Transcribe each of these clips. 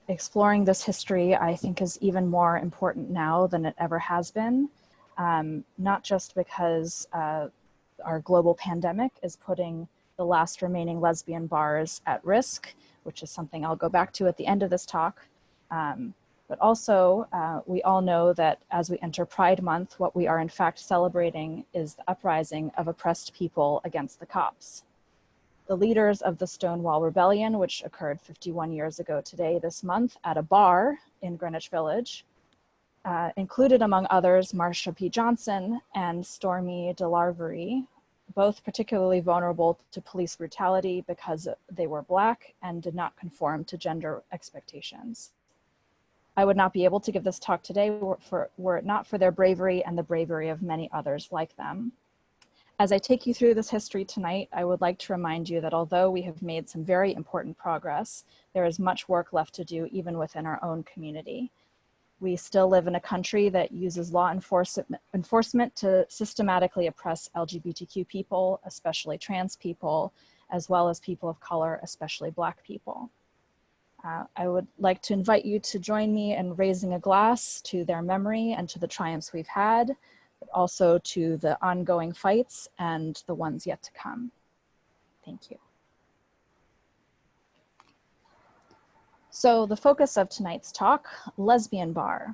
exploring this history, I think, is even more important now than it ever has been, not just because our global pandemic is putting the last remaining lesbian bars at risk, which is something I'll go back to at the end of this talk. But also, we all know that as we enter Pride Month, what we are in fact celebrating is the uprising of oppressed people against the cops. The leaders of the Stonewall Rebellion, which occurred 51 years ago today, this month, at a bar in Greenwich Village, included among others Marsha P. Johnson and Stormy DeLarverie, both particularly vulnerable to police brutality because they were Black and did not conform to gender expectations. I would not be able to give this talk today were it not for their bravery and the bravery of many others like them. As I take you through this history tonight, I would like to remind you that although we have made some very important progress, there is much work left to do even within our own community. We still live in a country that uses law enforcement to systematically oppress LGBTQ people, especially trans people, as well as people of color, especially Black people. I would like to invite you to join me in raising a glass to their memory and to the triumphs we've had, but also to the ongoing fights and the ones yet to come. Thank you. So the focus of tonight's talk, lesbian bar.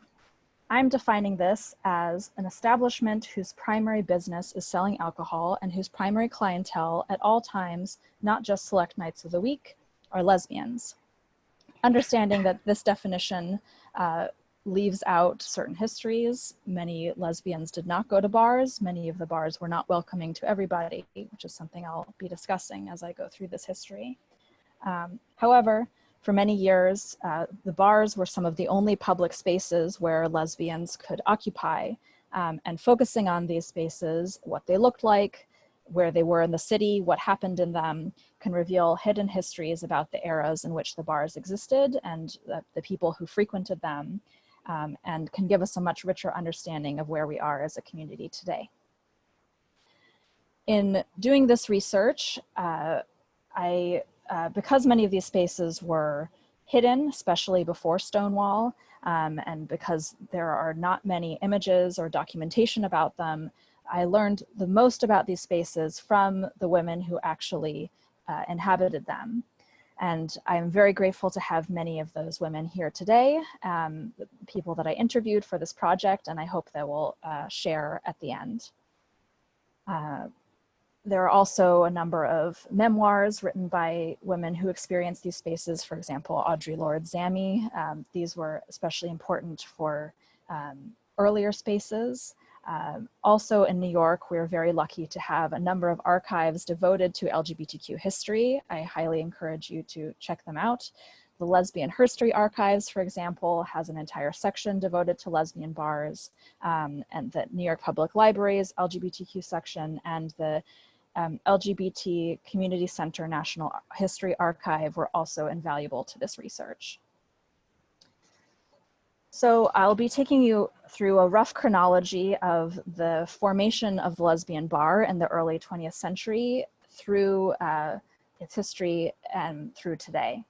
I'm defining this as an establishment whose primary business is selling alcohol and whose primary clientele at all times, not just select nights of the week, are lesbians. Understanding that this definition leaves out certain histories. Many lesbians did not go to bars. Many of the bars were not welcoming to everybody, which is something I'll be discussing as I go through this history. However, for many years, the bars were some of the only public spaces where lesbians could occupy, and focusing on these spaces, what they looked like, where they were in the city, what happened in them, can reveal hidden histories about the eras in which the bars existed and the people who frequented them, and can give us a much richer understanding of where we are as a community today. In doing this research, because many of these spaces were hidden, especially before Stonewall, and because there are not many images or documentation about them, I learned the most about these spaces from the women who actually inhabited them. And I'm very grateful to have many of those women here today, the people that I interviewed for this project, and I hope they will share at the end. There are also a number of memoirs written by women who experienced these spaces, for example, Audre Lorde Zami. These were especially important for earlier spaces. Also in New York, we're very lucky to have a number of archives devoted to LGBTQ history. I highly encourage you to check them out. The Lesbian Herstory Archives, for example, has an entire section devoted to lesbian bars, and the New York Public Library's LGBTQ section and the LGBT Community Center National History Archive were also invaluable to this research. So I'll be taking you through a rough chronology of the formation of the lesbian bar in the early 20th century through its history and through today.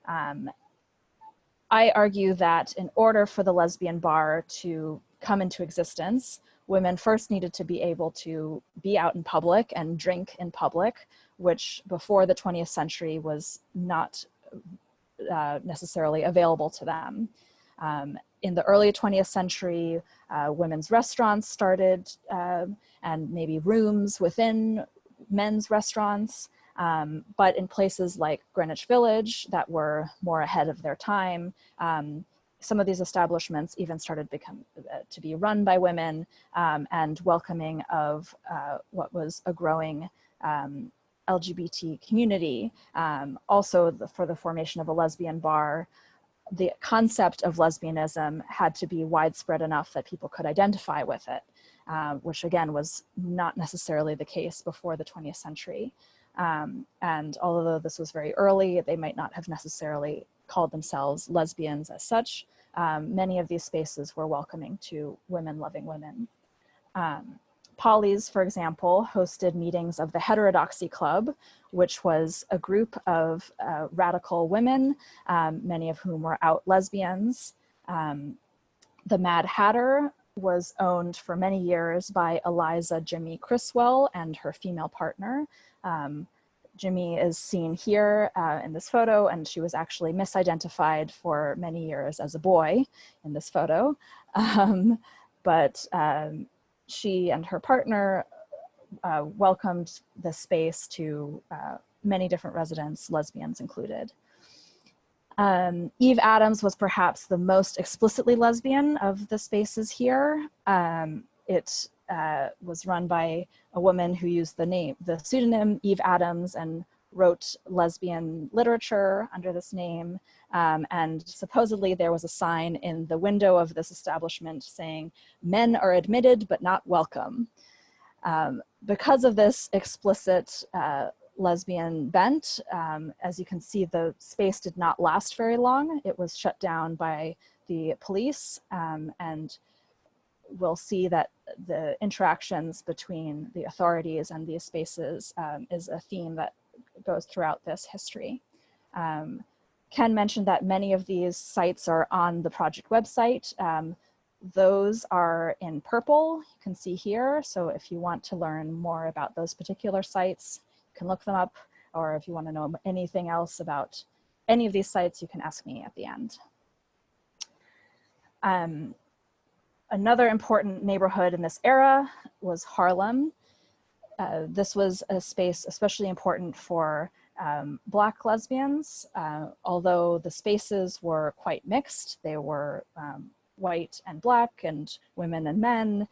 I argue that in order for the lesbian bar to come into existence, women first needed to be able to be out in public and drink in public, which before the 20th century was not necessarily available to them. In the early 20th century, women's restaurants started and maybe rooms within men's restaurants. But in places like Greenwich Village that were more ahead of their time, some of these establishments even started to be run by women and welcoming of what was a growing LGBT community. Also, for the formation of a lesbian bar, the concept of lesbianism had to be widespread enough that people could identify with it, which again was not necessarily the case before the 20th century. And although this was very early, they might not have necessarily called themselves lesbians as such. Many of these spaces were welcoming to women loving women. Polly's, for example, hosted meetings of the Heterodoxy Club, which was a group of radical women, many of whom were out lesbians. The Mad Hatter was owned for many years by Eliza Jimmy Criswell and her female partner. Jimmy is seen here in this photo, and she was actually misidentified for many years as a boy in this photo. But she and her partner welcomed the space to many different residents, lesbians included. Eve Adams was perhaps the most explicitly lesbian of the spaces here. It was run by a woman who used the pseudonym Eve Adams and wrote lesbian literature under this name. And supposedly there was a sign in the window of this establishment saying, "Men are admitted but not welcome." Because of this explicit lesbian bent, as you can see, the space did not last very long. It was shut down by the police, and we'll see that the interactions between the authorities and these spaces is a theme that goes throughout this history. Ken mentioned that many of these sites are on the project website. Those are in purple, you can see here. So if you want to learn more about those particular sites, you can look them up, or if you want to know anything else about any of these sites, you can ask me at the end. Another important neighborhood in this era was Harlem. This was a space especially important for Black lesbians, although the spaces were quite mixed. They were white and Black and women and men,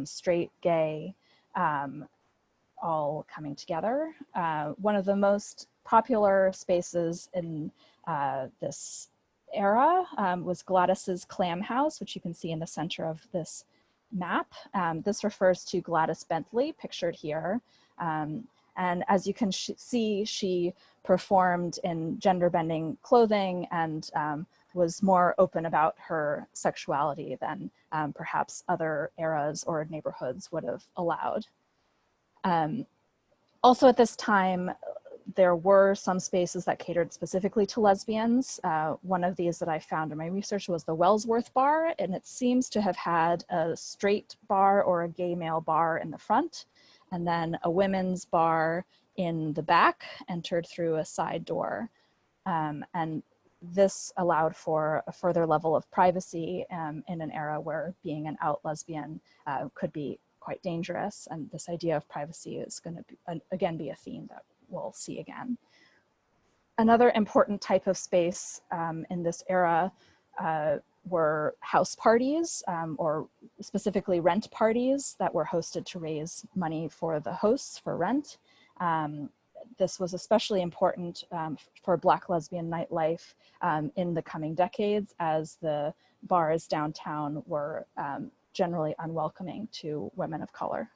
straight, gay, all coming together. One of the most popular spaces in this era was Gladys's Clam house, which you can see in the center of this map. This refers to Gladys Bentley, pictured here. And as you can see, she performed in gender-bending clothing and was more open about her sexuality than perhaps other eras or neighborhoods would have allowed. Also at this time, there were some spaces that catered specifically to lesbians. One of these that I found in my research was the Wellsworth Bar, and it seems to have had a straight bar or a gay male bar in the front, and then a women's bar in the back, entered through a side door. And this allowed for a further level of privacy in an era where being an out lesbian could be quite dangerous. And this idea of privacy is going to again be a theme that we'll see again. Another important type of space in this era were house parties, or specifically rent parties that were hosted to raise money for the hosts for rent. This was especially important for Black lesbian nightlife in the coming decades, as the bars downtown were generally unwelcoming to women of color.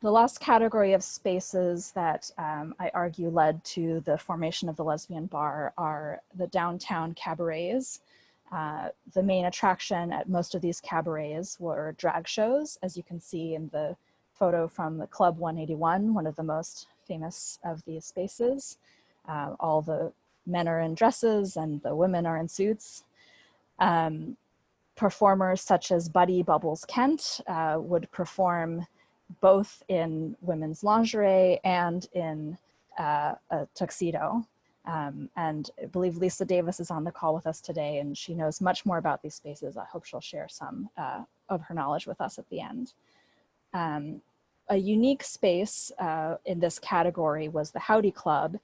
The last category of spaces that I argue led to the formation of the lesbian bar are the downtown cabarets. The main attraction at most of these cabarets were drag shows, as you can see in the photo from the Club 181, one of the most famous of these spaces. All the men are in dresses and the women are in suits. Performers such as Buddy Bubbles Kent would perform both in women's lingerie and in a tuxedo. And I believe Lisa Davis is on the call with us today, and she knows much more about these spaces. I hope she'll share some of her knowledge with us at the end. A unique space in this category was the Howdy Club.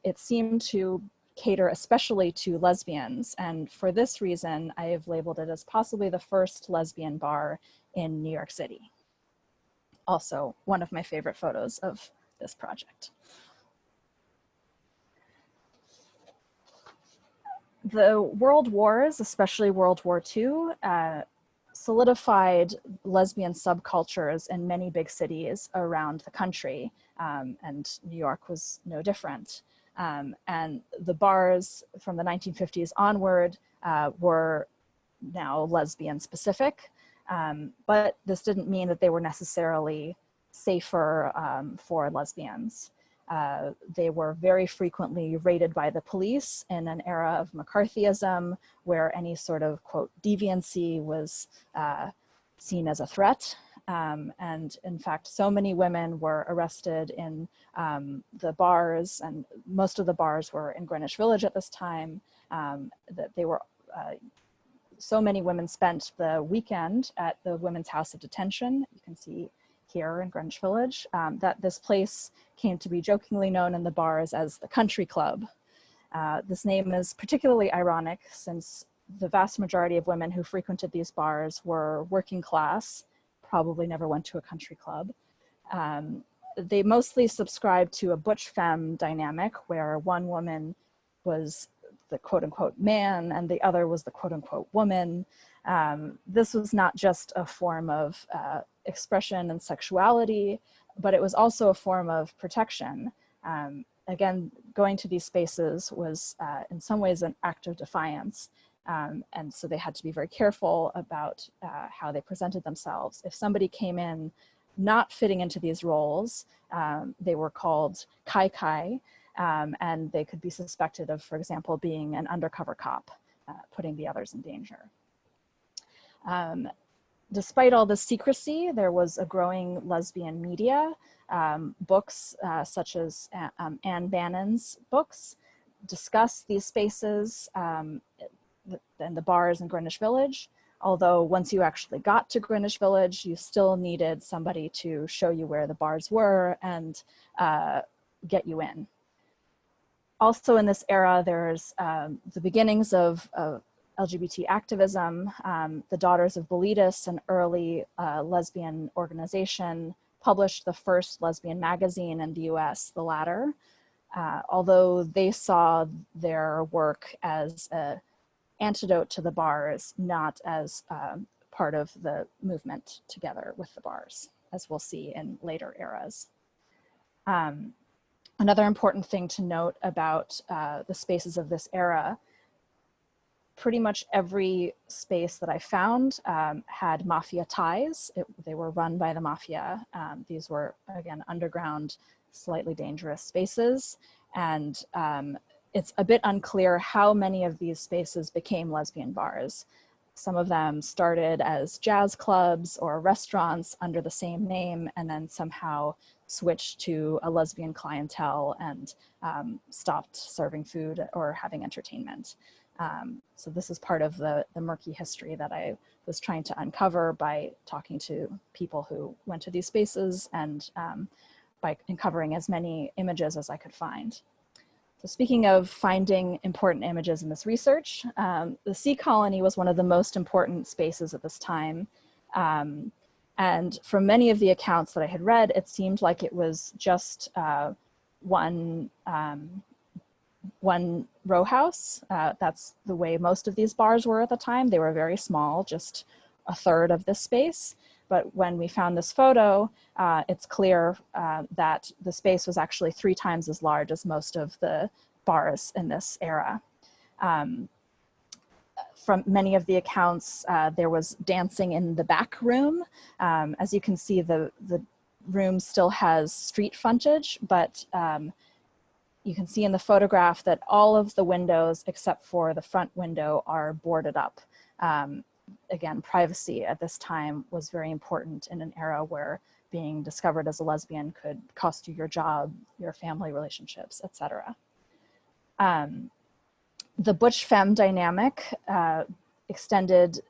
It seemed to cater especially to lesbians, and for this reason, I have labeled it as possibly the first lesbian bar in New York City. Also, one of my favorite photos of this project. The World Wars, especially World War II, solidified lesbian subcultures in many big cities around the country, and New York was no different. And the bars from the 1950s onward were now lesbian specific. But this didn't mean that they were necessarily safer for lesbians. They were very frequently raided by the police in an era of McCarthyism, where any sort of, quote, deviancy was seen as a threat. And in fact, so many women were arrested in the bars, and most of the bars were in Greenwich Village at this time, that they were, so many women spent the weekend at the Women's House of Detention. You can see here in Greenwich Village, that this place came to be jokingly known in the bars as the Country Club. This name is particularly ironic since the vast majority of women who frequented these bars were working class, probably never went to a country club. They mostly subscribed to a butch femme dynamic where one woman was the quote unquote man and the other was the quote unquote woman. This was not just a form of expression and sexuality, but it was also a form of protection. Again, going to these spaces was in some ways an act of defiance. And so they had to be very careful about how they presented themselves. If somebody came in not fitting into these roles, they were called kai-kai, and they could be suspected of, for example, being an undercover cop, putting the others in danger. Despite all the secrecy, there was a growing lesbian media. Books such as Anne Bannon's books discuss these spaces and the bars in Greenwich Village. Although once you actually got to Greenwich Village, you still needed somebody to show you where the bars were and get you in. Also in this era, there's the beginnings of LGBT activism. The Daughters of Gladys, an early lesbian organization, published the first lesbian magazine in the US, The Ladder. Although they saw their work as an antidote to the bars, not as part of the movement together with the bars, as we'll see in later eras. Another important thing to note about the spaces of this era, pretty much every space that I found had mafia ties. They were run by the mafia. These were, again, underground, slightly dangerous spaces. And it's a bit unclear how many of these spaces became lesbian bars. Some of them started as jazz clubs or restaurants under the same name and then somehow switched to a lesbian clientele and stopped serving food or having entertainment. So this is part of the murky history that I was trying to uncover by talking to people who went to these spaces and by uncovering as many images as I could find. So speaking of finding important images in this research, the Sea Colony was one of the most important spaces at this time. And from many of the accounts that I had read, it seemed like it was just one row house. That's the way most of these bars were at the time. They were very small, just a third of this space. But when we found this photo, it's clear that the space was actually 3 times as large as most of the bars in this era. From many of the accounts, there was dancing in the back room. As you can see, the room still has street frontage, but you can see in the photograph that all of the windows except for the front window are boarded up. Again, privacy at this time was very important in an era where being discovered as a lesbian could cost you your job, your family relationships, etc. The butch femme dynamic extended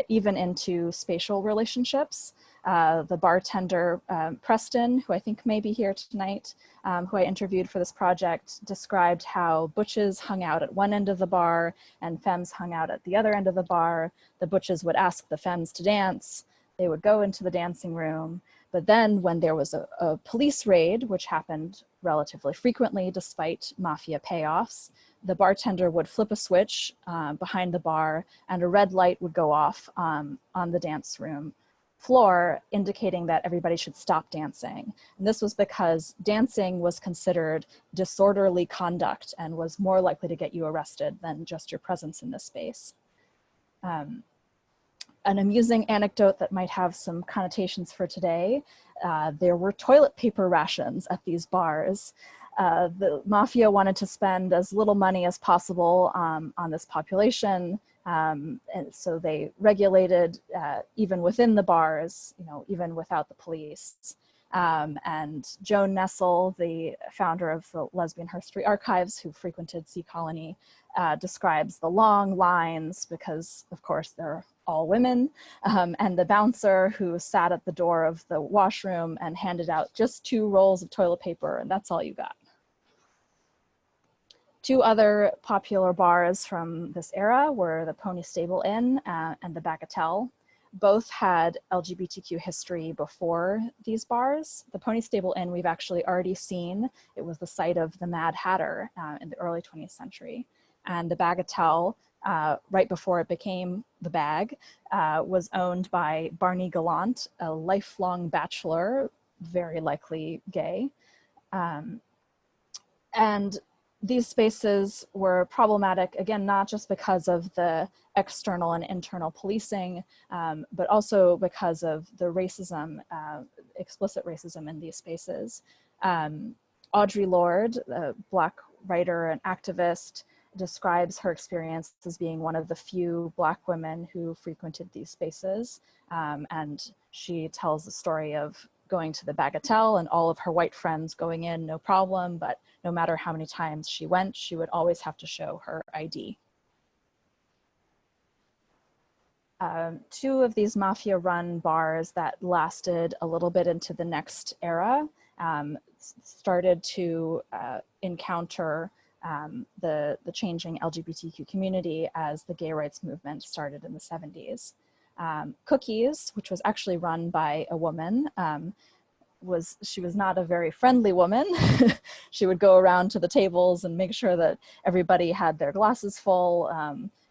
even into spatial relationships. The bartender, Preston, who I think may be here tonight, who I interviewed for this project, described how butches hung out at one end of the bar and femmes hung out at the other end of the bar. The butches would ask the femmes to dance. They would go into the dancing room. But then when there was a police raid, which happened relatively frequently despite mafia payoffs, the bartender would flip a switch behind the bar and a red light would go off on the dance room floor, indicating that everybody should stop dancing. And this was because dancing was considered disorderly conduct and was more likely to get you arrested than just your presence in this space. an amusing anecdote that might have some connotations for today, there were toilet paper rations at these bars. The mafia wanted to spend as little money as possible on this population, and so they regulated even within the bars, even without the police. And Joan Nessel, the founder of the Lesbian History Archives, who frequented Sea Colony, describes the long lines, because of course they're all women, and the bouncer who sat at the door of the washroom and handed out just 2 rolls of toilet paper, and that's all you got. 2 other popular bars from this era were the Pony Stable Inn and the Bagatelle. Both had LGBTQ history before these bars. The Pony Stable Inn we've actually already seen. It was the site of the Mad Hatter in the early 20th century. And the Bagatelle, right before it became the Bag, was owned by Barney Gallant, a lifelong bachelor, very likely gay. And these spaces were problematic, again, not just because of the external and internal policing, but also because of the racism, explicit racism in these spaces. Audre Lorde, a Black writer and activist, describes her experience as being one of the few Black women who frequented these spaces. And she tells the story of going to the Bagatelle and all of her white friends going in, no problem, but no matter how many times she went, she would always have to show her ID. 2 of these mafia-run bars that lasted a little bit into the next era started to encounter the changing LGBTQ community as the gay rights movement started in the 70s. Cookies, which was actually run by a woman, she was not a very friendly woman. She would go around to the tables and make sure that everybody had their glasses full.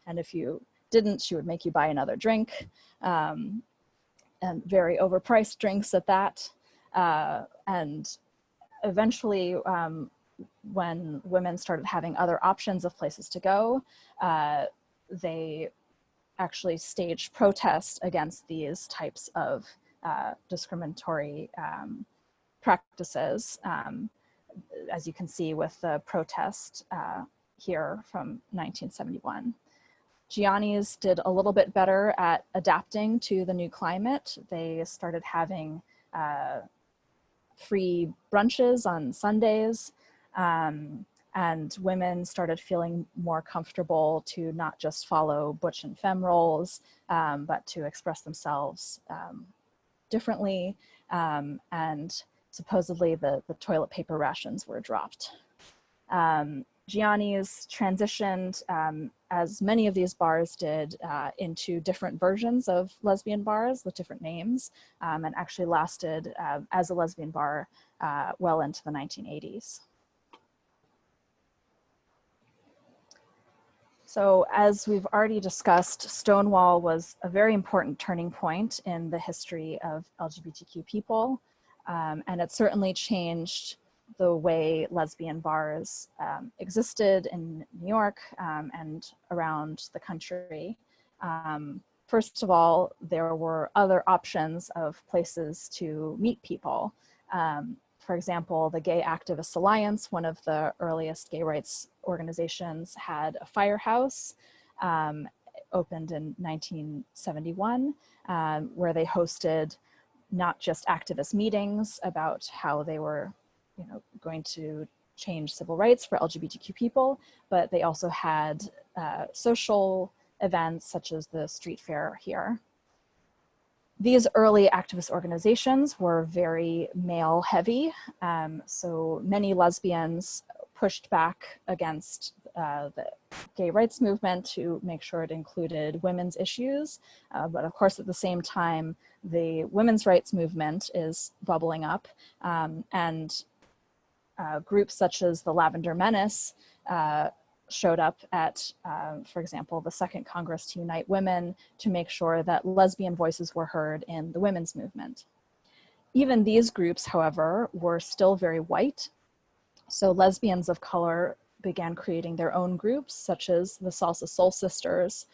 And if you didn't, she would make you buy another drink, and very overpriced drinks at that. And eventually, when women started having other options of places to go, they actually staged protests against these types of discriminatory practices, as you can see with the protest here from 1971. Gianni's did a little bit better at adapting to the new climate. They started having free brunches on Sundays, and women started feeling more comfortable to not just follow butch and femme roles, but to express themselves differently, and supposedly the toilet paper rations were dropped. Gianni's transitioned, as many of these bars did, into different versions of lesbian bars with different names, and actually lasted as a lesbian bar well into the 1980s. So as we've already discussed, Stonewall was a very important turning point in the history of LGBTQ people, and it certainly changed the way lesbian bars existed in New York and around the country. First of all, there were other options of places to meet people. For example, the Gay Activists Alliance, one of the earliest gay rights organizations, had a firehouse, opened in 1971, where they hosted not just activist meetings about how they were going to change civil rights for LGBTQ people, but they also had social events such as the street fair here. These early activist organizations were very male heavy, so many lesbians pushed back against the gay rights movement to make sure it included women's issues. But of course, at the same time, the women's rights movement is bubbling up, and groups such as the Lavender Menace showed up at, for example, the Second Congress to Unite Women to make sure that lesbian voices were heard in the women's movement. Even these groups, however, were still very white. So lesbians of color began creating their own groups, such as the Salsa Soul Sisters,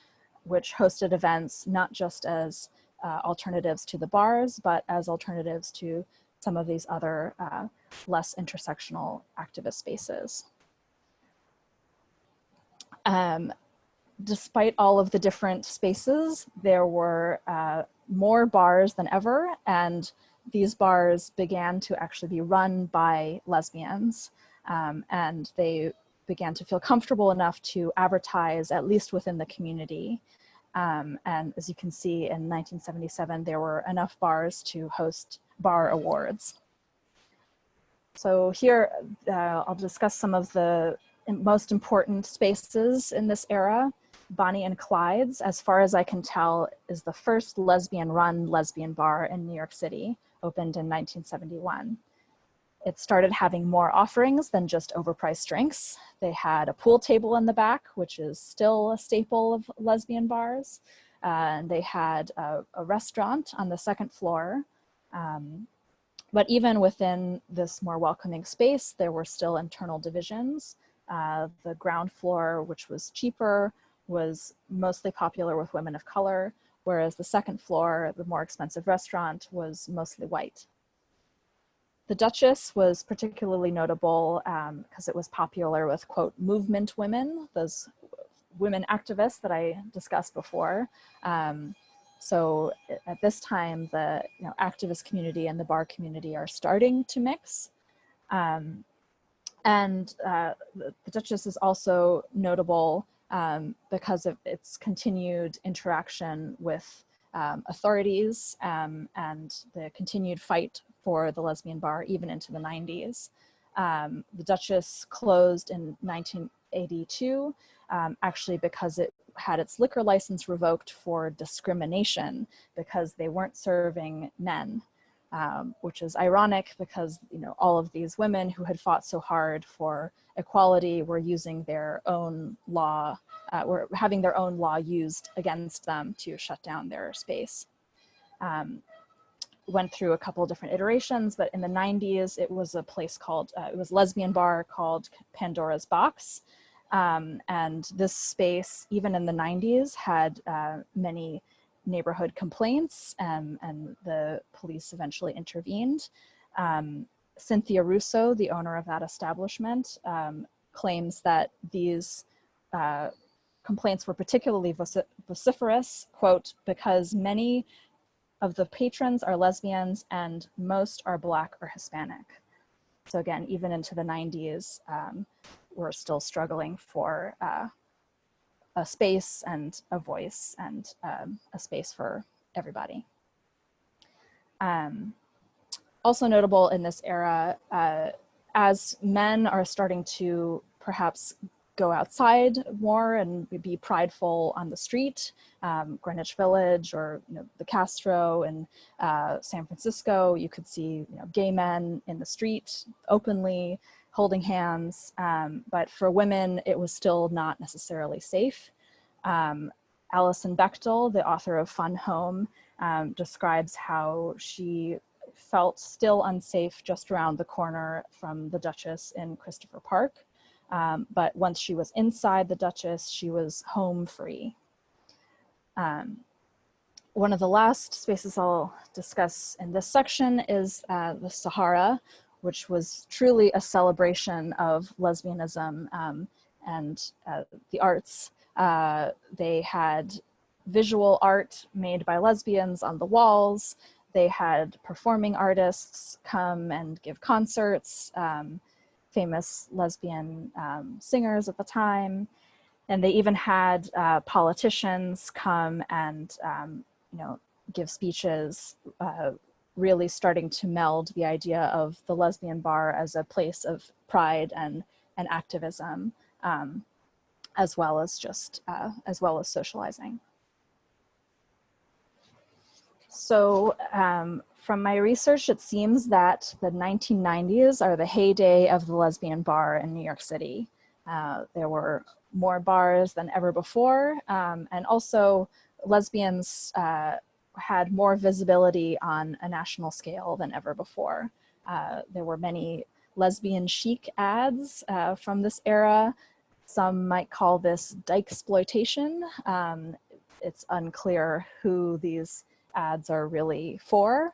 which hosted events not just as alternatives to the bars, but as alternatives to some of these other less intersectional activist spaces. Despite all of the different spaces, there were more bars than ever, and these bars began to actually be run by lesbians, and they began to feel comfortable enough to advertise, at least within the community. And as you can see, in 1977, there were enough bars to host bar awards. So here, I'll discuss some of the most important spaces in this era. Bonnie and Clyde's, as far as I can tell, is the first lesbian-run lesbian bar in New York City, opened in 1971. It started having more offerings than just overpriced drinks. They had a pool table in the back, which is still a staple of lesbian bars. And they had a restaurant on the second floor. But even within this more welcoming space, there were still internal divisions. The ground floor, which was cheaper, was mostly popular with women of color, whereas the second floor, the more expensive restaurant, was mostly white. The Duchess was particularly notable because it was popular with, quote, movement women, those women activists that I discussed before. So at this time, the activist community and the bar community are starting to mix. And the Duchess is also notable because of its continued interaction with authorities and the continued fight for the lesbian bar even into the 90s. The Duchess closed in 1982, actually because it had its liquor license revoked for discrimination because they weren't serving men. Which is ironic because all of these women who had fought so hard for equality were using their own law, were having their own law used against them to shut down their space. Went through a couple of different iterations, but in the 90s, it was a place called, it was a lesbian bar called Pandora's Box. And this space, even in the 90s, had many neighborhood complaints, and the police eventually intervened. Cynthia Russo, the owner of that establishment, claims that these complaints were particularly vociferous, quote, because many of the patrons are lesbians and most are Black or Hispanic. So again, even into the 90s, we're still struggling for a space and a voice and a space for everybody. Also notable in this era, as men are starting to perhaps go outside more and be prideful on the street, Greenwich Village or the Castro in San Francisco, you could see gay men in the street openly holding hands, but for women, it was still not necessarily safe. Alison Bechtel, the author of Fun Home, describes how she felt still unsafe just around the corner from the Duchess in Christopher Park. But once she was inside the Duchess, she was home free. One of the last spaces I'll discuss in this section is the Sahara, which was truly a celebration of lesbianism and the arts. They had visual art made by lesbians on the walls. They had performing artists come and give concerts, famous lesbian singers at the time. And they even had politicians come and give speeches, really starting to meld the idea of the lesbian bar as a place of pride and activism, as well as socializing. So from my research, it seems that the 1990s are the heyday of the lesbian bar in New York City. There were more bars than ever before, and also lesbians had more visibility on a national scale than ever before. There were many lesbian chic ads from this era. Some might call this dykesploitation. it's unclear who these ads are really for,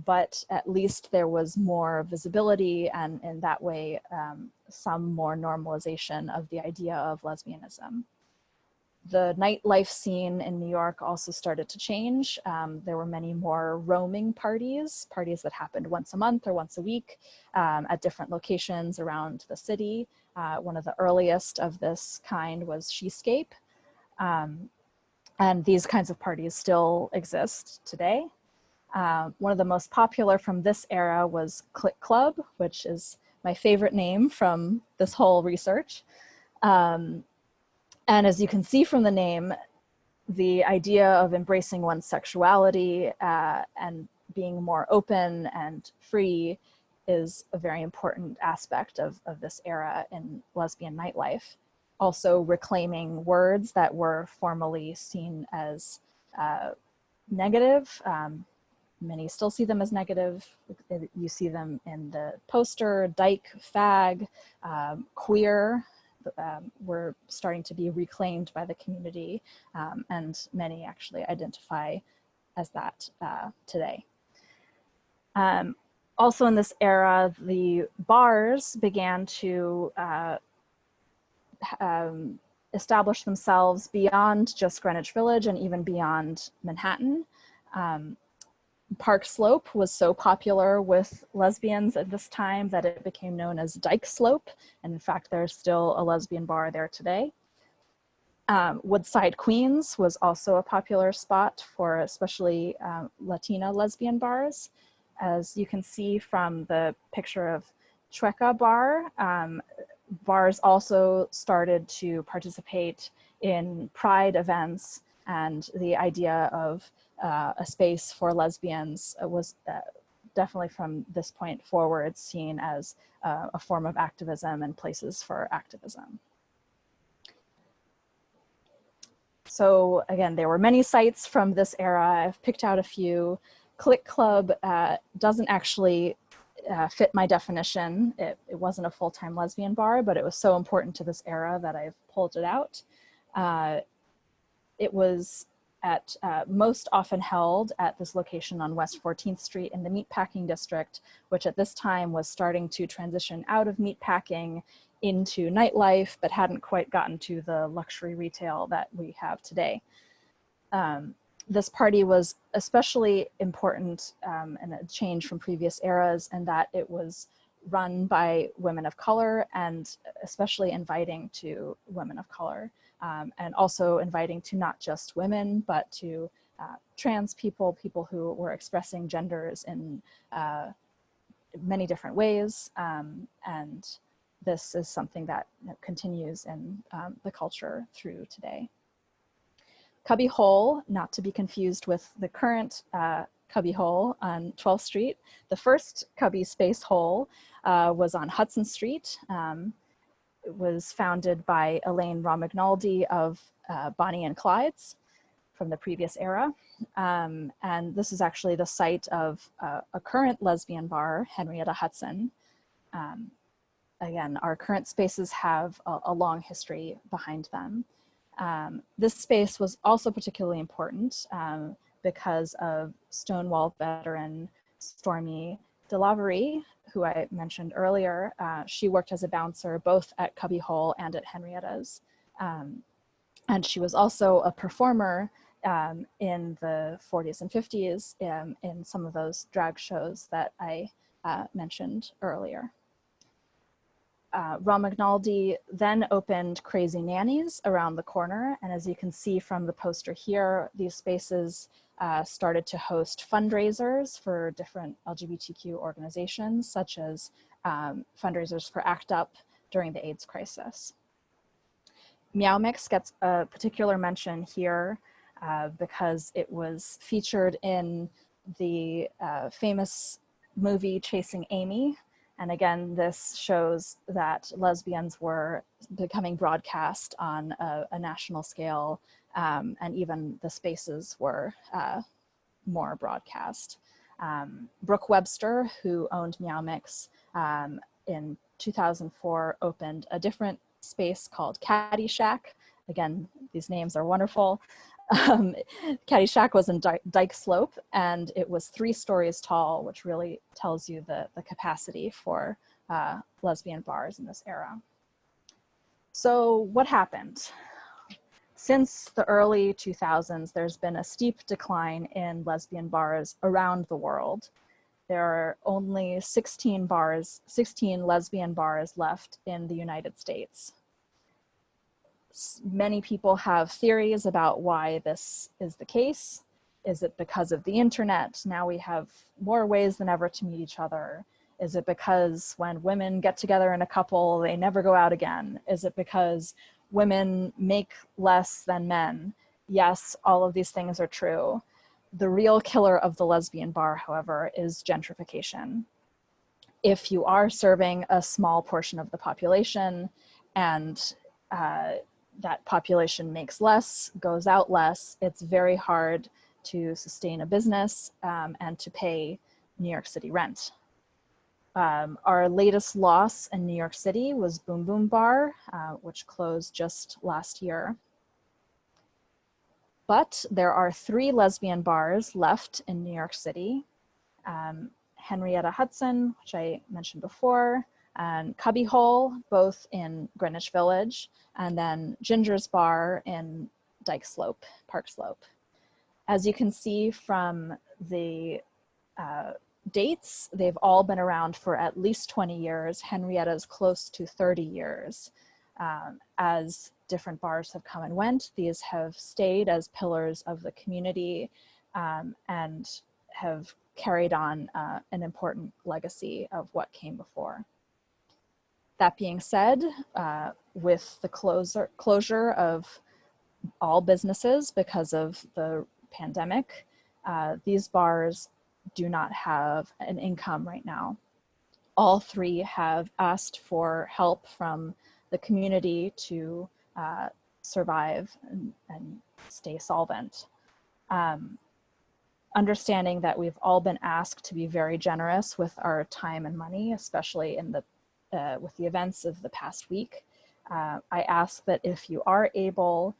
but at least there was more visibility, and in that way, some more normalization of the idea of lesbianism. The nightlife scene in New York also started to change. There were many more roaming parties that happened once a month or once a week at different locations around the city. One of the earliest of this kind was Shescape. And these kinds of parties still exist today. One of the most popular from this era was Clique Club, which is my favorite name from this whole research. And as you can see from the name, the idea of embracing one's sexuality and being more open and free is a very important aspect of this era in lesbian nightlife. Also reclaiming words that were formerly seen as negative. Many still see them as negative. You see them in the poster, dyke, fag, queer, were starting to be reclaimed by the community, and many actually identify as that today. Also in this era, the bars began to establish themselves beyond just Greenwich Village and even beyond Manhattan. Park Slope was so popular with lesbians at this time that it became known as Dyke Slope. And in fact, there's still a lesbian bar there today. Woodside Queens was also a popular spot for especially Latina lesbian bars. As you can see from the picture of Chueca Bar, bars also started to participate in pride events, and the idea of a space for lesbians was definitely from this point forward seen as a form of activism and places for activism. So again, there were many sites from this era. I've picked out a few. Clique Club doesn't actually fit my definition. It wasn't a full-time lesbian bar, but it was so important to this era that I've pulled it out. It was most often held at this location on West 14th Street in the meatpacking district, which at this time was starting to transition out of meatpacking into nightlife, but hadn't quite gotten to the luxury retail that we have today. This party was especially important and a change from previous eras in that it was run by women of color and especially inviting to women of color. And also inviting to not just women, but to trans people, people who were expressing genders in many different ways. And this is something that continues in the culture through today. Cubbyhole, not to be confused with the current Cubbyhole on 12th Street. The first Cubby Space Hole was on Hudson Street. It was founded by Elaine Romagnaldi of Bonnie and Clyde's from the previous era. And this is actually the site of a current lesbian bar, Henrietta Hudson. Again, our current spaces have a long history behind them. This space was also particularly important because of Stonewall veteran Stormy DeLavery, who I mentioned earlier. She worked as a bouncer both at Cubbyhole and at Henrietta's. And she was also a performer in the 40s and 50s in some of those drag shows that I mentioned earlier. Romagnaldi then opened Crazy Nannies around the corner. And as you can see from the poster here, these spaces started to host fundraisers for different LGBTQ organizations, such as fundraisers for ACT UP during the AIDS crisis. Meow Mix gets a particular mention here because it was featured in the famous movie Chasing Amy. And again, this shows that lesbians were becoming broadcast on a national scale, and even the spaces were more broadcast. Brooke Webster, who owned Meow Mix, in 2004 opened a different space called Caddy Shack. Again, these names are wonderful. Caddyshack was in Dyke Slope, and it was 3 stories tall, which really tells you the capacity for lesbian bars in this era. So what happened? Since the early 2000s, there's been a steep decline in lesbian bars around the world. There are only 16 lesbian bars left in the United States. Many people have theories about why this is the case. Is it because of the internet? Now we have more ways than ever to meet each other. Is it because when women get together in a couple, they never go out again? Is it because women make less than men? Yes, all of these things are true. The real killer of the lesbian bar, however, is gentrification. If you are serving a small portion of the population and that population makes less, goes out less, it's very hard to sustain a business and to pay New York City rent. Our latest loss in New York City was Boom Boom Bar, which closed just last year. But there are 3 lesbian bars left in New York City. Henrietta Hudson, which I mentioned before, and Cubbyhole, both in Greenwich Village, and then Ginger's Bar in Dyke Slope, Park Slope. As you can see from the dates, they've all been around for at least 20 years. Henrietta's close to 30 years. As different bars have come and went, these have stayed as pillars of the community and have carried on an important legacy of what came before. That being said, with the closure of all businesses because of the pandemic, these bars do not have an income right now. All 3 have asked for help from the community to survive and stay solvent. Understanding that we've all been asked to be very generous with our time and money, especially in with the events of the past week, I ask that if you are able,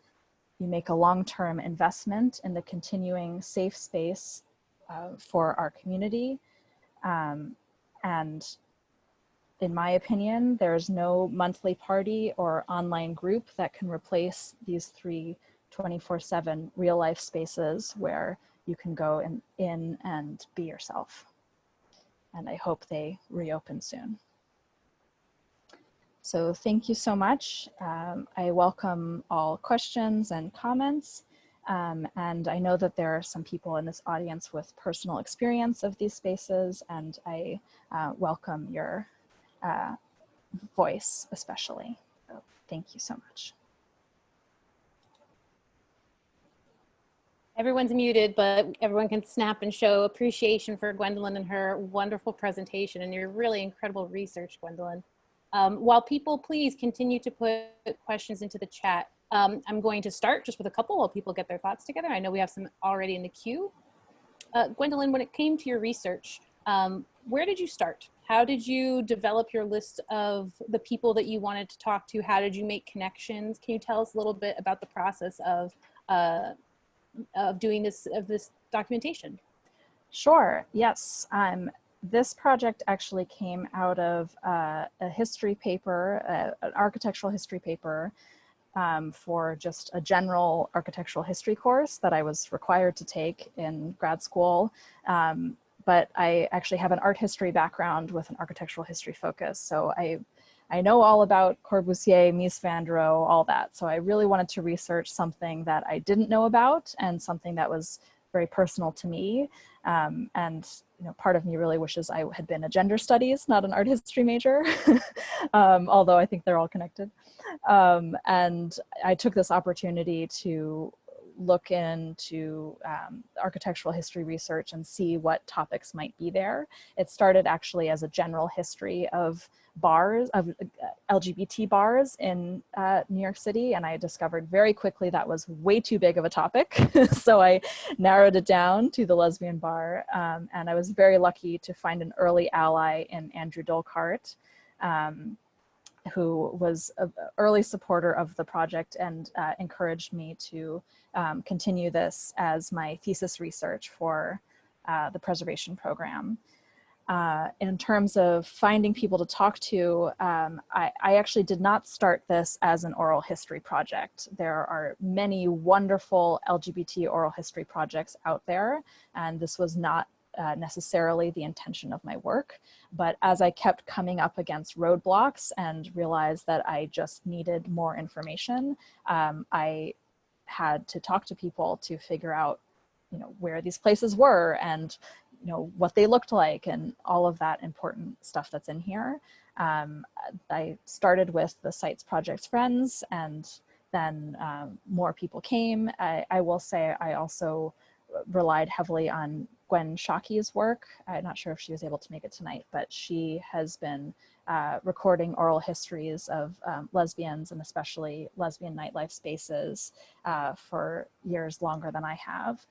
you make a long-term investment in the continuing safe space for our community. And in my opinion, there's no monthly party or online group that can replace these 3 24/7 real life spaces where you can go in and be yourself. And I hope they reopen soon. So thank you so much. I welcome all questions and comments. And I know that there are some people in this audience with personal experience of these spaces, and I welcome your voice especially. So thank you so much. Everyone's muted, but everyone can snap and show appreciation for Gwendolyn and her wonderful presentation and your really incredible research, Gwendolyn. While people please continue to put questions into the chat, I'm going to start just with a couple while people get their thoughts together. I know we have some already in the queue. Gwendolyn, when it came to your research, where did you start? How did you develop your list of the people that you wanted to talk to? How did you make connections? Can you tell us a little bit about the process of doing this documentation? Sure, yes. This project actually came out of a history paper, an architectural history paper for just a general architectural history course that I was required to take in grad school. But I actually have an art history background with an architectural history focus. So I know all about Corbusier, Mies van der Rohe, all that. So I really wanted to research something that I didn't know about and something that was very personal to me. And you know, part of me really wishes I had been a gender studies, not an art history major, although I think they're all connected. And I took this opportunity to look into architectural history research and see what topics might be there. It started actually as a general history of bars, of LGBT bars in New York City, and I discovered very quickly that was way too big of a topic. So I narrowed it down to the lesbian bar, and I was very lucky to find an early ally in Andrew Dolkart, who was an early supporter of the project and encouraged me to continue this as my thesis research for the preservation program. In terms of finding people to talk to, I actually did not start this as an oral history project. There are many wonderful LGBT oral history projects out there, and this was not necessarily the intention of my work. But as I kept coming up against roadblocks and realized that I just needed more information, I had to talk to people to figure out, you know, where these places were and, you know, what they looked like and all of that important stuff that's in here. I started with the Sites Project's friends, and then more people came. I will say I also relied heavily on Gwen Shockey's work. I'm not sure if she was able to make it tonight, but she has been recording oral histories of lesbians, and especially lesbian nightlife spaces, for years longer than I have.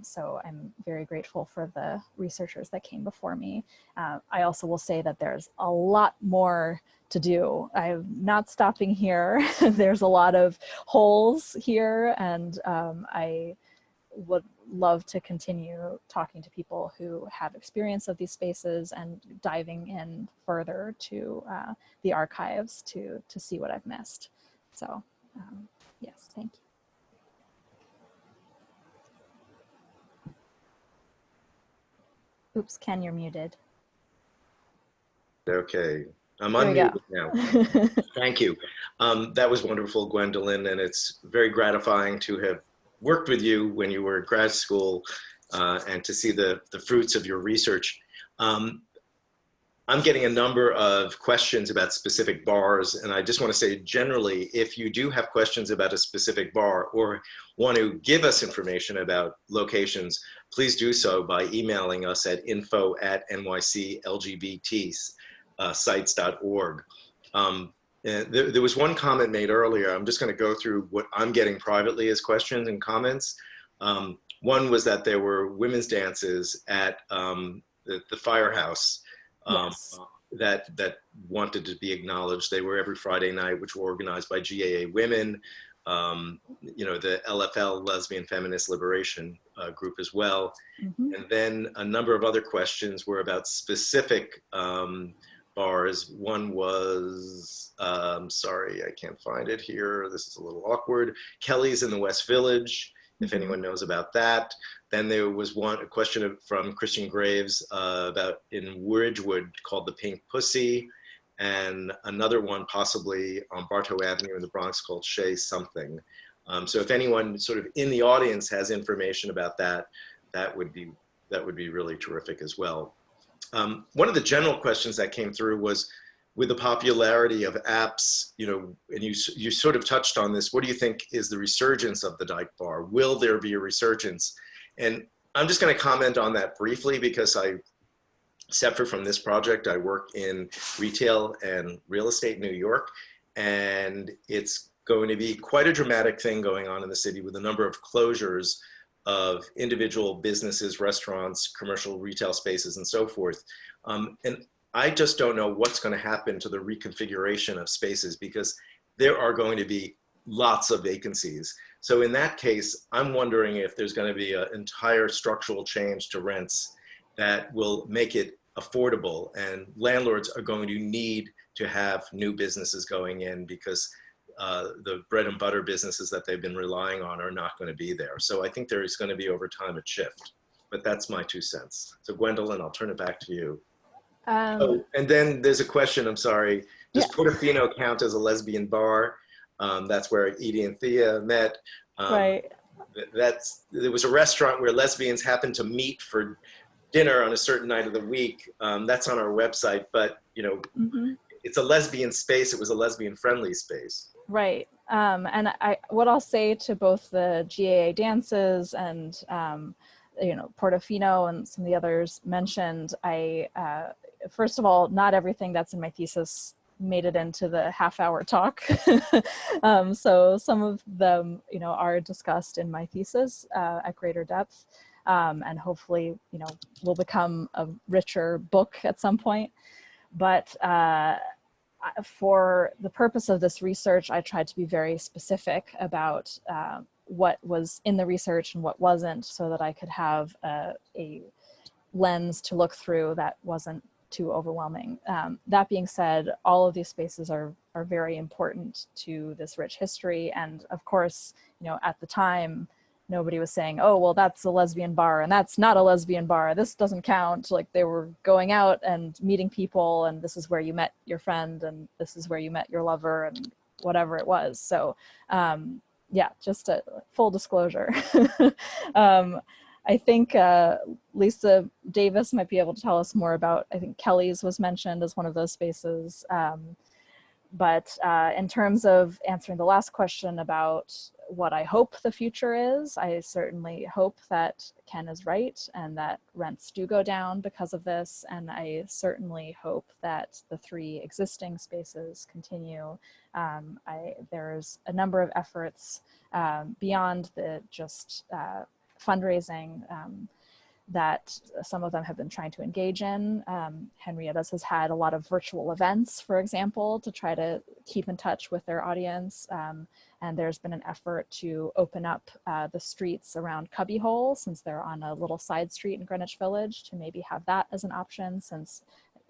So I'm very grateful for the researchers that came before me. I also will say that there's a lot more to do. I'm not stopping here. There's a lot of holes here, and I would love to continue talking to people who have experience of these spaces and diving in further to the archives to see what I've missed. So yes, thank you. Oops, Ken, you're muted. Okay, I'm unmuted now. Thank you. That was wonderful, Gwendolyn, and it's very gratifying to have worked with you when you were at grad school and to see the fruits of your research. I'm getting a number of questions about specific bars, and I just want to say generally, if you do have questions about a specific bar or want to give us information about locations, please do so by emailing us at info@nyclgbtsites.org. There was one comment made earlier. I'm just going to go through what I'm getting privately as questions and comments. One was that there were women's dances at the firehouse. Yes. That wanted to be acknowledged. They were every Friday night, which were organized by GAA Women, you know, the LFL, Lesbian Feminist Liberation group as well. Mm-hmm. And then a number of other questions were about specific bars. One was, sorry, I can't find it here. This is a little awkward. Kelly's in the West Village, if mm-hmm. anyone knows about that. Then there was a question from Christian Graves about in Ridgewood called the Pink Pussy, and another one possibly on Bartow Avenue in the Bronx called Shea Something. So if anyone sort of in the audience has information about that, that would be really terrific as well. One of the general questions that came through was, with the popularity of apps, you know, and you sort of touched on this, what do you think is the resurgence of the dyke bar? Will there be a resurgence? And I'm just going to comment on that briefly because separate from this project, I work in retail and real estate in New York, and it's going to be quite a dramatic thing going on in the city with a number of closures of individual businesses, restaurants, commercial retail spaces, and so forth. And I just don't know what's going to happen to the reconfiguration of spaces because there are going to be lots of vacancies. So in that case, I'm wondering if there's going to be an entire structural change to rents that will make it affordable, and landlords are going to need to have new businesses going in because the bread and butter businesses that they've been relying on are not going to be there. So I think there is going to be over time a shift, but that's my 2 cents. So Gwendolyn, I'll turn it back to you. And then there's a question, I'm sorry, does Portofino count as a lesbian bar? That's where Edie and Thea met. Right. There was a restaurant where lesbians happened to meet for dinner on a certain night of the week. That's on our website, but you know, mm-hmm. It's a lesbian space. It was a lesbian friendly space. Right. And what I'll say to both the GAA dances and, you know, Portofino and some of the others mentioned, first of all, not everything that's in my thesis made it into the half-hour talk. So some of them, you know, are discussed in my thesis at greater depth, and hopefully, you know, will become a richer book at some point. But for the purpose of this research, I tried to be very specific about what was in the research and what wasn't, so that I could have a lens to look through that wasn't too overwhelming. That being said, all of these spaces are very important to this rich history. And of course, you know, at the time, nobody was saying, oh, well, that's a lesbian bar and that's not a lesbian bar. This doesn't count. Like, they were going out and meeting people, and this is where you met your friend, and this is where you met your lover, and whatever it was. So yeah, just a full disclosure. I think Lisa Davis might be able to tell us more about, I think Kelly's was mentioned as one of those spaces. But in terms of answering the last question about what I hope the future is, I certainly hope that Ken is right and that rents do go down because of this. And I certainly hope that the 3 existing spaces continue. There's a number of efforts beyond the just fundraising that some of them have been trying to engage in. Henrietta's has had a lot of virtual events, for example, to try to keep in touch with their audience. And there's been an effort to open up the streets around Cubbyhole, since they're on a little side street in Greenwich Village, to maybe have that as an option, since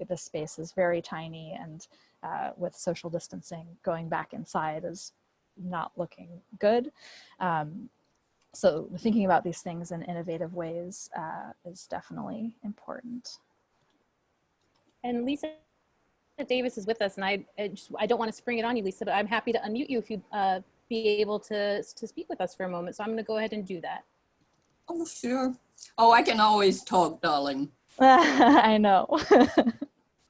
the space is very tiny, and with social distancing, going back inside is not looking good. So thinking about these things in innovative ways is definitely important. And Lisa Davis is with us, and I don't want to spring it on you, Lisa, but I'm happy to unmute you if you'd be able to speak with us for a moment. So I'm going to go ahead and do that. Oh, sure. Oh, I can always talk, darling. I know.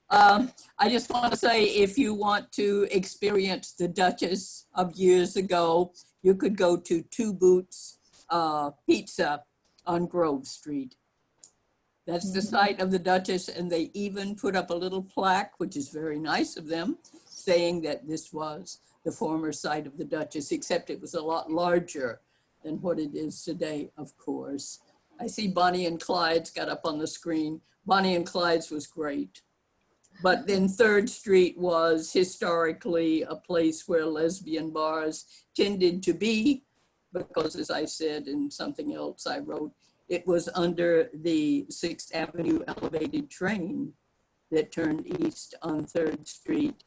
I just want to say, if you want to experience the Duchess of years ago, you could go to Two Boots Pizza on Grove Street. That's the site of the Duchess, and they even put up a little plaque, which is very nice of them, saying that this was the former site of the Duchess, except it was a lot larger than what it is today, of course. I see Bonnie and Clyde's got up on the screen. Bonnie and Clyde's was great. But then 3rd Street was historically a place where lesbian bars tended to be, because, as I said in something else I wrote, it was under the 6th Avenue elevated train that turned east on 3rd Street,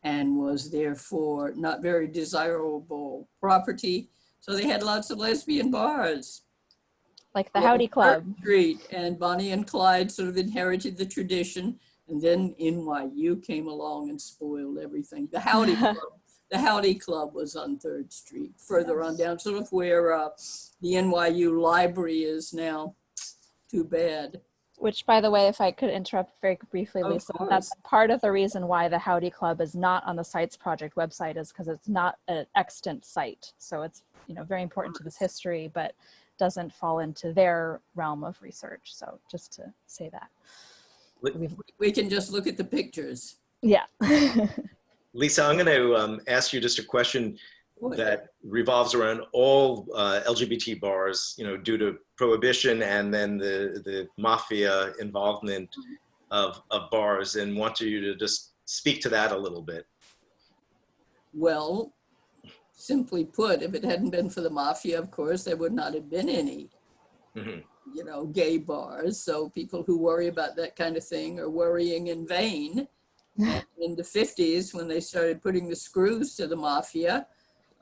and was therefore not very desirable property. So they had lots of lesbian bars. Like the Howdy Club. Street, and Bonnie and Clyde sort of inherited the tradition, and then NYU came along and spoiled everything. The Howdy Club. The Howdy Club was on 3rd Street, further on down, sort of where the NYU library is now. Too bad. Which, by the way, if I could interrupt very briefly, Lisa, that's part of the reason why the Howdy Club is not on the Sites Project website, is because it's not an extant site. So it's, you know, very important to this history, but doesn't fall into their realm of research. So just to say that. We can just look at the pictures. Yeah. Lisa, I'm going to ask you just a question that revolves around all LGBT bars, you know, due to prohibition and then the mafia involvement of bars, and want you to just speak to that a little bit. Well, simply put, if it hadn't been for the mafia, of course, there would not have been any, you know, gay bars. So people who worry about that kind of thing are worrying in vain. And in the 50s, when they started putting the screws to the mafia,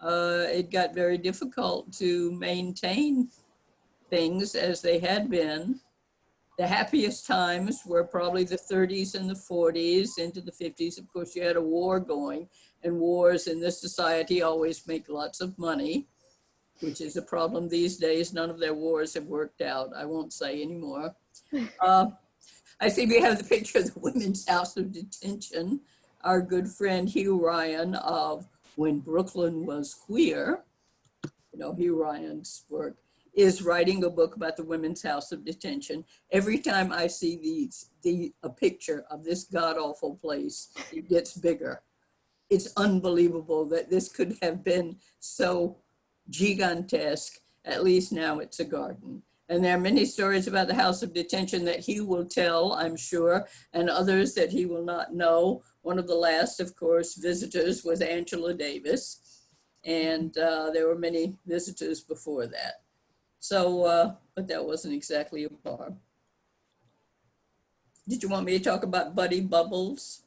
it got very difficult to maintain things as they had been. The happiest times were probably the 30s and the 40s into the 50s. Of course, you had a war going, and wars in this society always make lots of money, which is a problem these days. None of their wars have worked out. I won't say anymore. I see we have the picture of the Women's House of Detention. Our good friend Hugh Ryan of When Brooklyn Was Queer, you know, Hugh Ryan's work, is writing a book about the Women's House of Detention. Every time I see a picture of this god-awful place, it gets bigger. It's unbelievable that this could have been so gigantesque. At least now it's a garden. And there are many stories about the house of detention that he will tell, I'm sure, and others that he will not know. One of the last, of course, visitors was Angela Davis. And there were many visitors before that. So, but that wasn't exactly a bar. Did you want me to talk about Buddy Bubbles?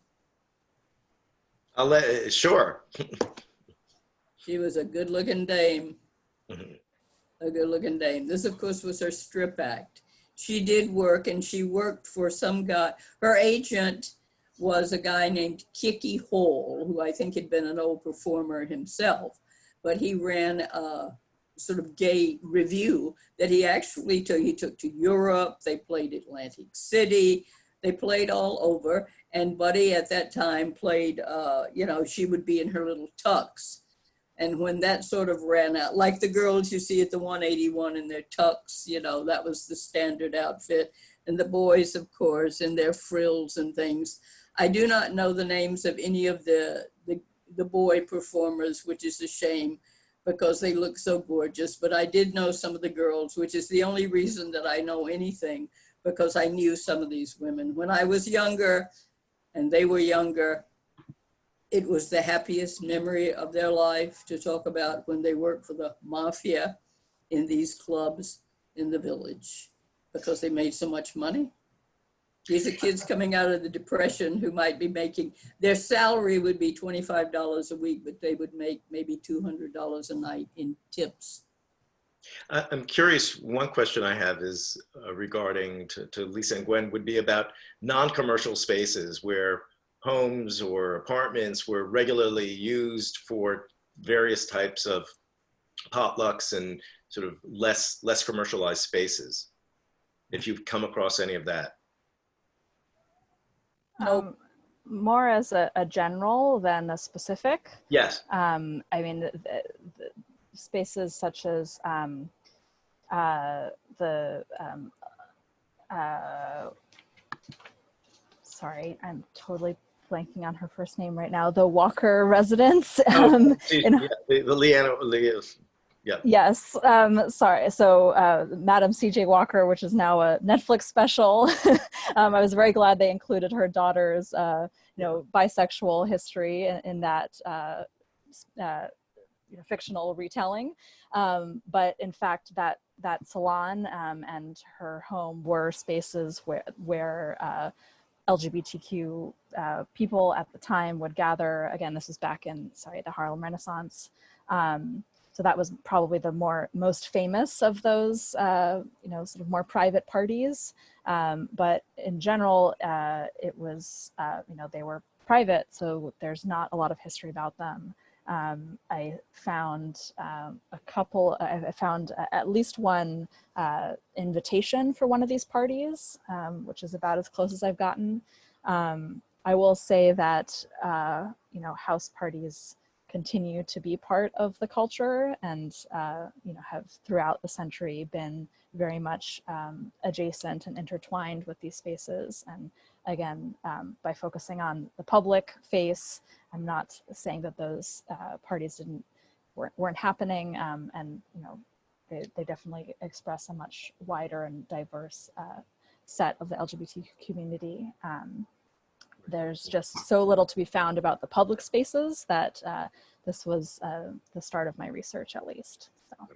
Sure. She was a good-looking dame. A good-looking dame. This, of course, was her strip act. She did work, and she worked for some guy. Her agent was a guy named Cubbyhole, who I think had been an old performer himself, but he ran a sort of gay review that he actually took to Europe. They played Atlantic City. They played all over. And Buddy at that time played, you know, she would be in her little tux. And when that sort of ran out, like the girls you see at the 181 in their tux, you know, that was the standard outfit. And the boys, of course, in their frills and things. I do not know the names of any of the boy performers, which is a shame because they look so gorgeous. But I did know some of the girls, which is the only reason that I know anything, because I knew some of these women. When I was younger and they were younger, it was the happiest memory of their life to talk about when they worked for the mafia in these clubs in the village because they made so much money. These are kids coming out of the Depression who might be making, their salary would be $25 a week, but they would make maybe $200 a night in tips. I'm curious, one question I have is regarding to Lisa and Gwen would be about non-commercial spaces where homes or apartments were regularly used for various types of potlucks and sort of less commercialized spaces, if you've come across any of that. More as a general than a specific. Yes. I mean, the spaces such as sorry, I'm totally blanking on her first name right now, the Walker residence. Yeah. Yes, sorry. So Madam C.J. Walker, which is now a Netflix special. I was very glad they included her daughter's, you know, bisexual history in that you know, fictional retelling. But in fact, that salon and her home were spaces where LGBTQ people at the time would gather. Again, this is back in, the Harlem Renaissance. So that was probably the most famous of those, you know, sort of more private parties. But in general, it was, you know, they were private, so there's not a lot of history about them. I found I found at least one invitation for one of these parties, which is about as close as I've gotten. I will say that, you know, house parties continue to be part of the culture and, you know, have throughout the century been very much adjacent and intertwined with these spaces. And again, by focusing on the public face, I'm not saying that those parties weren't happening, and you know, they definitely express a much wider and diverse set of the LGBT community. There's just so little to be found about the public spaces that this was the start of my research, at least. So.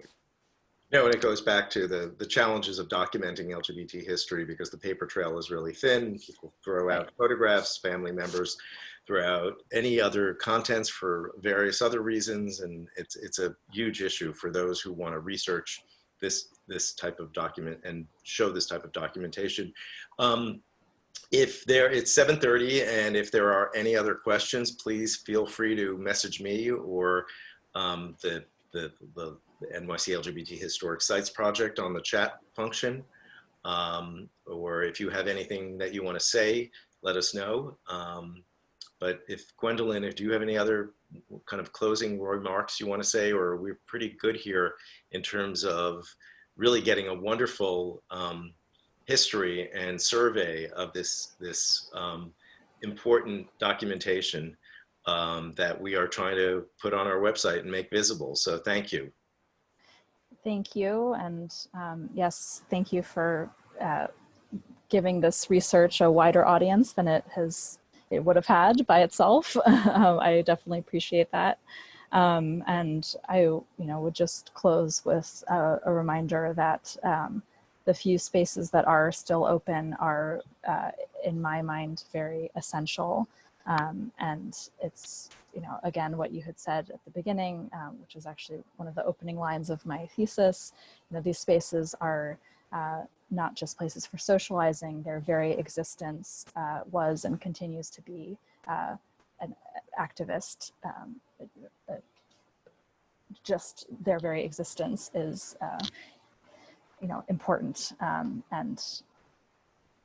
No, and it goes back to the challenges of documenting LGBT history because the paper trail is really thin. People throw out photographs, family members throw out any other contents for various other reasons, and it's a huge issue for those who want to research this type of document and show this type of documentation. It's 7:30, and if there are any other questions, please feel free to message me or the NYC LGBT Historic Sites Project on the chat function. Or if you have anything that you want to say, let us know. But if Gwendolyn, do you have any other kind of closing remarks you want to say, or we're pretty good here in terms of really getting a wonderful history and survey of this important documentation that we are trying to put on our website and make visible. So thank you. Thank you. And yes, thank you for giving this research a wider audience than it would have had by itself. I definitely appreciate that. And I would just close with a reminder that the few spaces that are still open are, in my mind, very essential. And it's, again, what you had said at the beginning, which is actually one of the opening lines of my thesis. These spaces are not just places for socializing. Their very existence was and continues to be an activist. Just their very existence is, important, and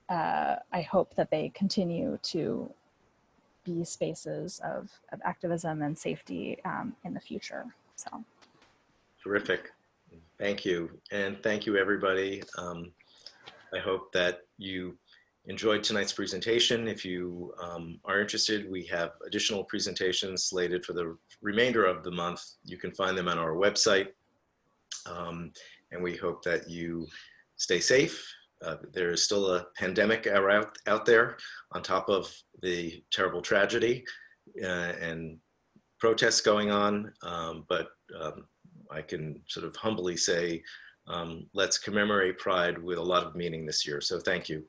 I hope that they continue to be spaces of activism and safety in the future. So, terrific. Thank you, and thank you, everybody. I hope that you enjoyed tonight's presentation. If you are interested, we have additional presentations slated for the remainder of the month. You can find them on our website. And we hope that you stay safe. There is still a pandemic out there on top of the terrible tragedy and protests going on. But I can sort of humbly say, let's commemorate Pride with a lot of meaning this year. So thank you.